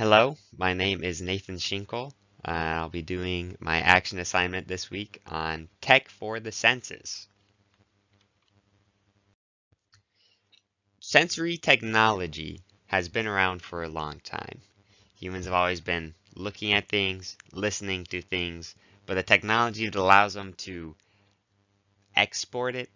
Hello, my name is Nathan Shinkle. I'll be doing my action assignment this week on tech for the senses. Sensory technology has been around for a long time. Humans have always been looking at things, listening to things, but the technology that allows them to export it,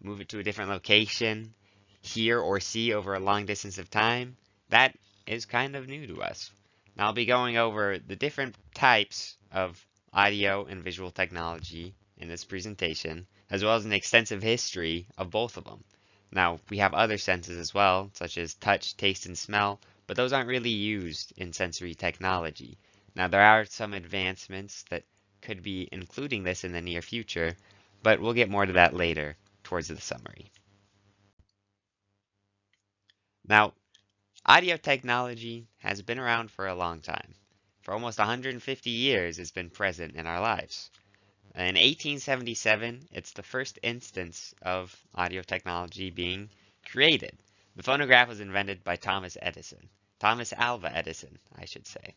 move it to a different location, hear or see over a long distance of time, that is kind of new to us. Now I'll be going over the different types of audio and visual technology in this presentation, as well as an extensive history of both of them. Now, we have other senses as well, such as touch, taste, and smell, but those aren't really used in sensory technology. Now, there are some advancements that could be including this in the near future, but we'll get more to that later towards the summary. Now, audio technology has been around for a long time. For almost 150 years, it's been present in our lives. In 1877, it's the first instance of audio technology being created. The phonograph was invented by Thomas Edison. Thomas Alva Edison, I should say.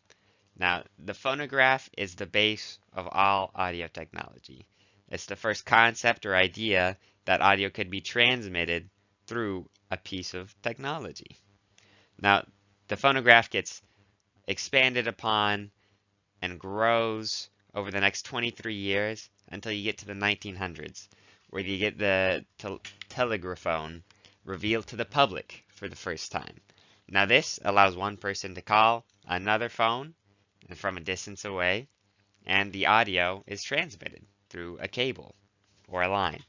Now, the phonograph is the base of all audio technology. It's the first concept or idea that audio could be transmitted through a piece of technology. Now, the phonograph gets expanded upon and grows over the next 23 years until you get to the 1900s, where you get the telegraphone revealed to the public for the first time. Now, this allows one person to call another phone from a distance away, and the audio is transmitted through a cable or a line.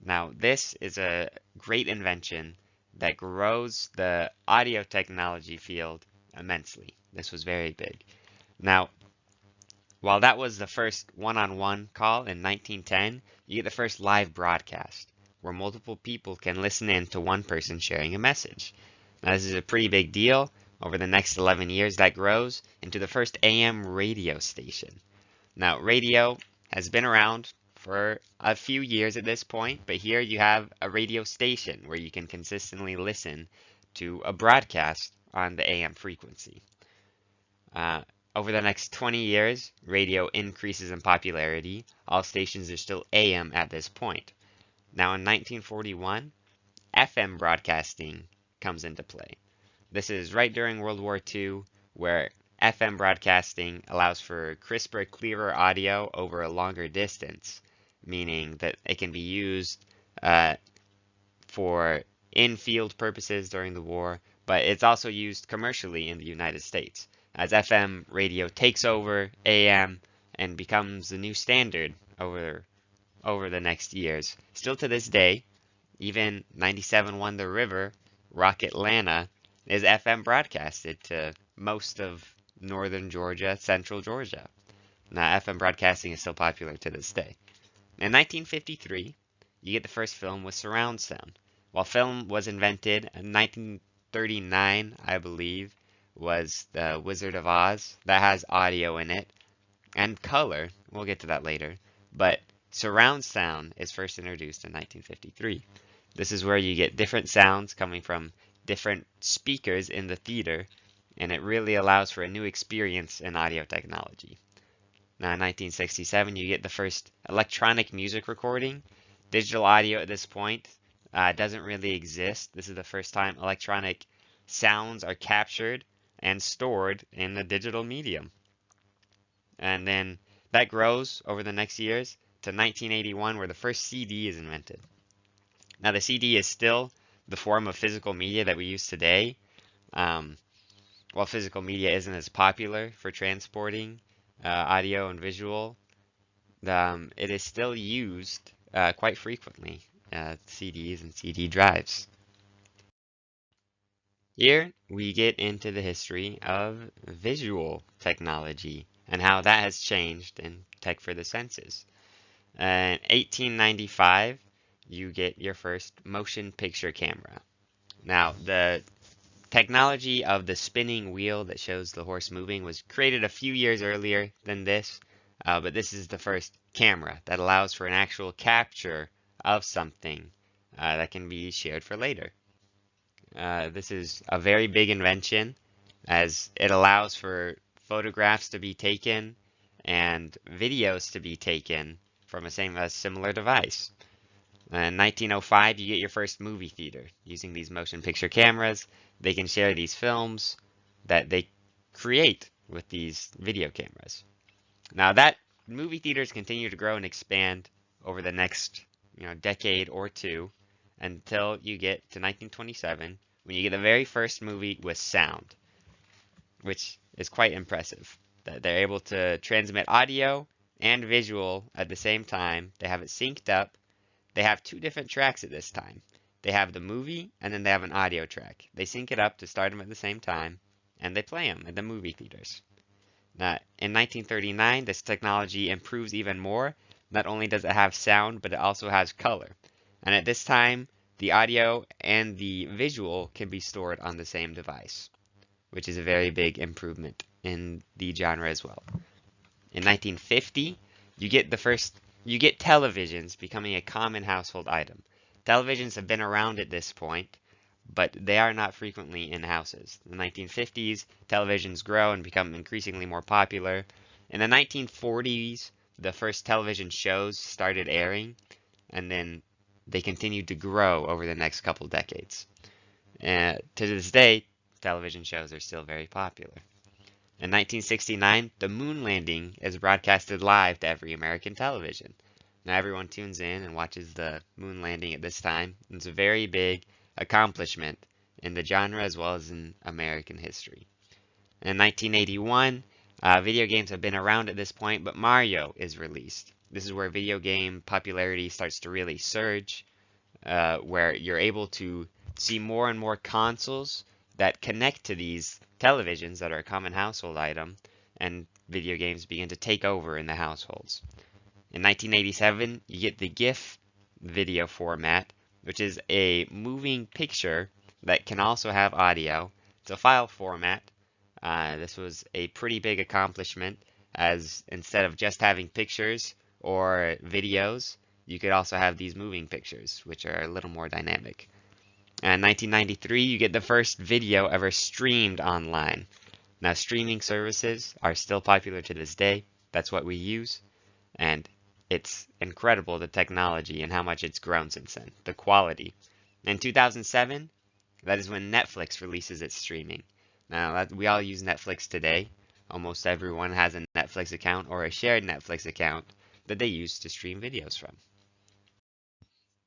Now, this is a great invention that grows the audio technology field immensely. This was very big. Now, while that was the first one-on-one call in 1910, you get the first live broadcast, where multiple people can listen in to one person sharing a message. Now, this is a pretty big deal. Over the next 11 years, that grows into the first AM radio station. Now, radio has been around for a few years at this point, but here you have a radio station where you can consistently listen to a broadcast on the AM frequency. Over the next 20 years, radio increases in popularity. All stations are still AM at this point. Now, in 1941, FM broadcasting comes into play. This is right during World War II, where FM broadcasting allows for crisper, clearer audio over a longer distance, meaning that it can be used for in-field purposes during the war, but it's also used commercially in the United States, as FM radio takes over AM and becomes the new standard over the next years. Still to this day, even 97.1 The River, Rock Atlanta, is FM broadcasted to most of northern Georgia, central Georgia. Now, FM broadcasting is still popular to this day. In 1953, you get the first film with surround sound. While film was invented in 1939, I believe, was The Wizard of Oz. That has audio in it, and color. We'll get to that later. But surround sound is first introduced in 1953. This is where you get different sounds coming from different speakers in the theater, and it really allows for a new experience in audio technology. Now, in 1967, you get the first electronic music recording. Digital audio at this point doesn't really exist. This is the first time electronic sounds are captured and stored in the digital medium. And then that grows over the next years to 1981, where the first CD is invented. Now, the CD is still the form of physical media that we use today. While physical media isn't as popular for transporting audio and visual, it is still used quite frequently, CDs and CD drives. Here we get into the history of visual technology and how that has changed in tech for the senses. In 1895, you get your first motion picture camera. Now, the technology of the spinning wheel that shows the horse moving was created a few years earlier than this, but this is the first camera that allows for an actual capture of something that can be shared for later. This is a very big invention as it allows for photographs to be taken and videos to be taken from a similar device. In 1905, you get your first movie theater. Using these motion picture cameras, they can share these films that they create with these video cameras. Now that movie theaters continue to grow and expand over the next, decade or two until you get to 1927 when you get the very first movie with sound, which is quite impressive. That they're able to transmit audio and visual at the same time. They have it synced up. They have two different tracks at this time. They have the movie and then they have an audio track. They sync it up to start them at the same time and they play them at the movie theaters. Now, in 1939, this technology improves even more. Not only does it have sound, but it also has color. And at this time, the audio and the visual can be stored on the same device, which is a very big improvement in the genre as well. In 1950, you get televisions becoming a common household item. Televisions have been around at this point, but they are not frequently in houses. In the 1950s, televisions grow and become increasingly more popular. In the 1940s, the first television shows started airing, and then they continued to grow over the next couple decades. To this day, television shows are still very popular. In 1969, the moon landing is broadcasted live to every American television. Now everyone tunes in and watches the moon landing at this time. It's a very big accomplishment in the genre as well as in American history. In 1981, video games have been around at this point, but Mario is released. This is where video game popularity starts to really surge, where you're able to see more and more consoles that connect to these televisions that are a common household item, and video games begin to take over in the households. In 1987, you get the GIF video format, which is a moving picture that can also have audio. It's a file format. This was a pretty big accomplishment, as instead of just having pictures or videos, you could also have these moving pictures, which are a little more dynamic. In 1993, you get the first video ever streamed online. Now, streaming services are still popular to this day. That's what we use. And it's incredible, the technology and how much it's grown since then, the quality. In 2007, that is when Netflix releases its streaming. Now, we all use Netflix today. Almost everyone has a Netflix account or a shared Netflix account that they use to stream videos from.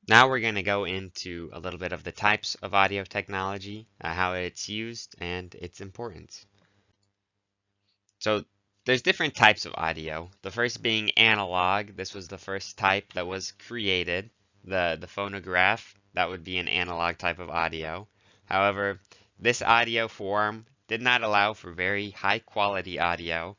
Now we're going to go into a little bit of the types of audio technology, how it's used, and its importance. So there's different types of audio. The first being analog. This was the first type that was created. The phonograph, that would be an analog type of audio. However, this audio form did not allow for very high quality audio.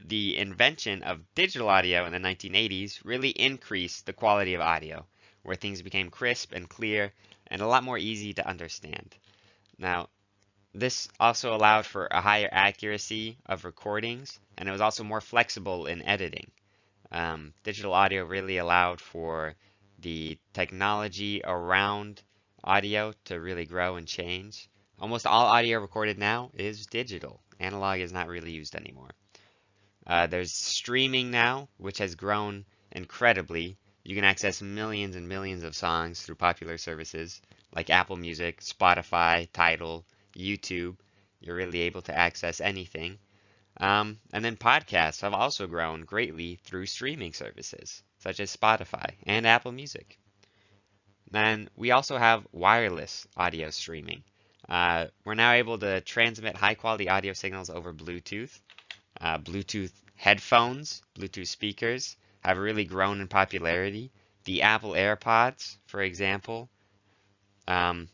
The invention of digital audio in the 1980s really increased the quality of audio, where things became crisp and clear and a lot more easy to understand. Now, this also allowed for a higher accuracy of recordings, and it was also more flexible in editing. Digital audio really allowed for the technology around audio to really grow and change. Almost all audio recorded now is digital. Analog is not really used anymore. There's streaming now, which has grown incredibly. You can access millions and millions of songs through popular services like Apple Music, Spotify, Tidal, YouTube. You're really able to access anything. And then podcasts have also grown greatly through streaming services, such as Spotify and Apple Music. Then we also have wireless audio streaming. We're now able to transmit high quality audio signals over Bluetooth. Bluetooth headphones, Bluetooth speakers have really grown in popularity. The Apple AirPods, for example, the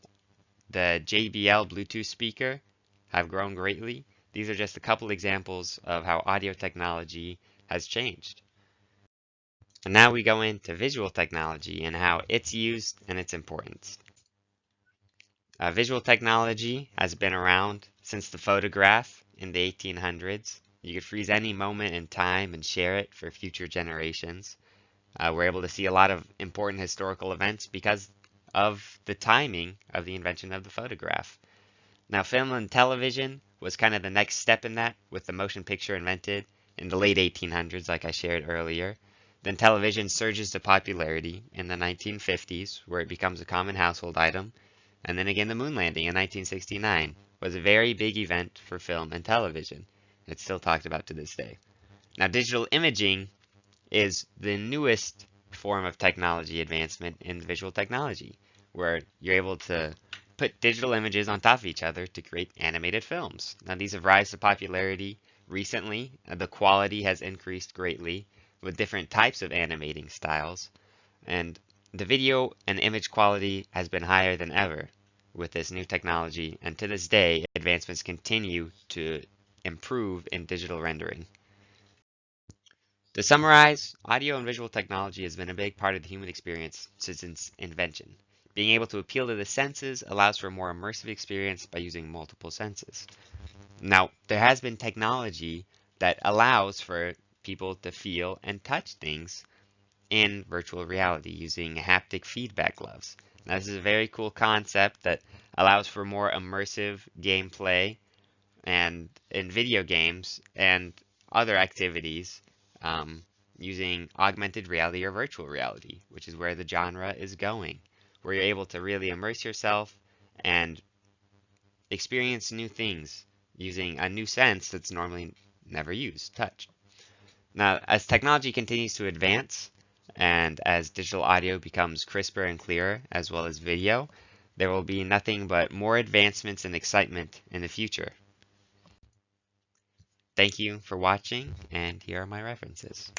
JBL Bluetooth speaker have grown greatly. These are just a couple examples of how audio technology has changed. And now we go into visual technology and how it's used and its importance. Visual technology has been around since the photograph in the 1800s. You could freeze any moment in time and share it for future generations. We're able to see a lot of important historical events because of the timing of the invention of the photograph. Now, film and television was kind of the next step in that, with the motion picture invented in the late 1800s, like I shared earlier. Then television surges to popularity in the 1950s, where it becomes a common household item. And then again, the moon landing in 1969 was a very big event for film and television. It's still talked about to this day. Now, digital imaging is the newest form of technology advancement in visual technology, where you're able to put digital images on top of each other to create animated films. Now, these have risen to popularity recently. The quality has increased greatly with different types of animating styles, and the video and image quality has been higher than ever with this new technology, and to this day, advancements continue to improve in digital rendering. To summarize, audio and visual technology has been a big part of the human experience since its invention. Being able to appeal to the senses allows for a more immersive experience by using multiple senses. Now, there has been technology that allows for people to feel and touch things in virtual reality using haptic feedback gloves. Now, this is a very cool concept that allows for more immersive gameplay and in video games and other activities using augmented reality or virtual reality, which is where the genre is going, where you're able to really immerse yourself and experience new things using a new sense that's normally never used, touch. Now, as technology continues to advance and as digital audio becomes crisper and clearer, as well as video, there will be nothing but more advancements and excitement in the future. Thank you for watching, and here are my references.